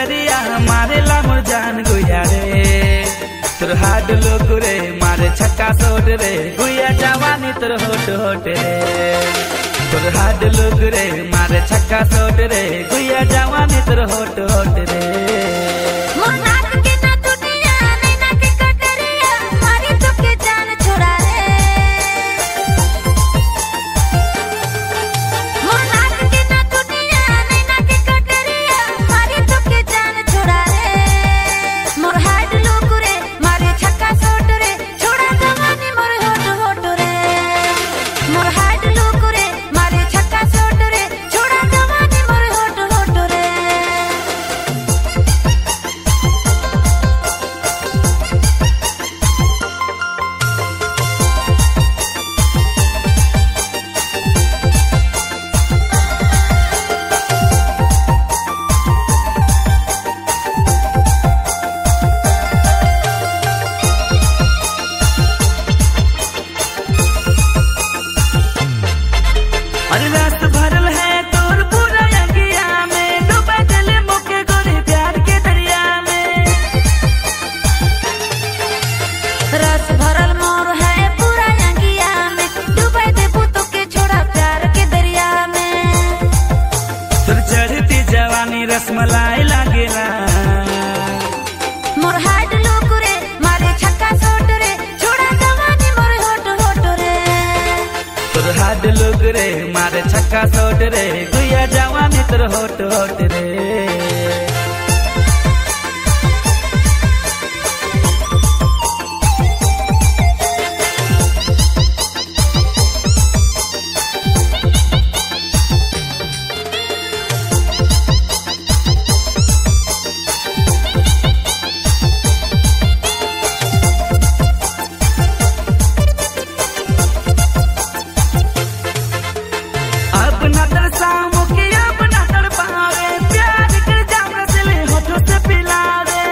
कटरिया मारे ला मोर जान गुया रे तोर हाड लोग रे मारे छक्का सोट रे गुया जवानी तोर होट होट रे तोर हाड लोग रे मारे छक्का सोट रे गुया जवानी तोर होट होट रे अरे रात भरल है तोर पूरा अंगिया में डूबा दिले मुके गोरे प्यार के दरिया में रस भरल मोर है पूरा अंगिया में डूबा दे भूतों के छोड़ा प्यार के दरिया में तोर चढ़ती जवानी रसमलाई लागेला मोर हाड लोग रे मारे छक्का सोट रे छोड़ा जवानी मोर होट होट रे तोर हाड लोग रे मारे छक्का सोट रे गुया जवानी तोर होट होट रे अपना तरसा मुके अपना तड़पावे प्यार कर जाम रसले होठों से पिलावे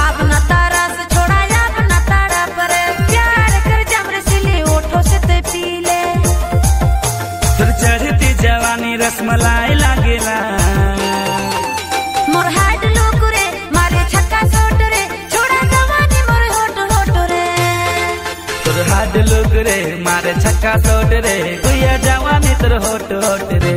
अपना तरस छोड़ा अपना ताड़ा पर प्यार कर जाम रसीले होठों से ते पी ले तोर चढ़ती जवानी रसमलाई लागेला मोर हाड लोग रे मारे छक्का सोट रे छोड़ा जवानी मोर होट होट रे तोर हाड लोग रे मारे छक्का सोट रे गुया जवानी तोर होट होट रे।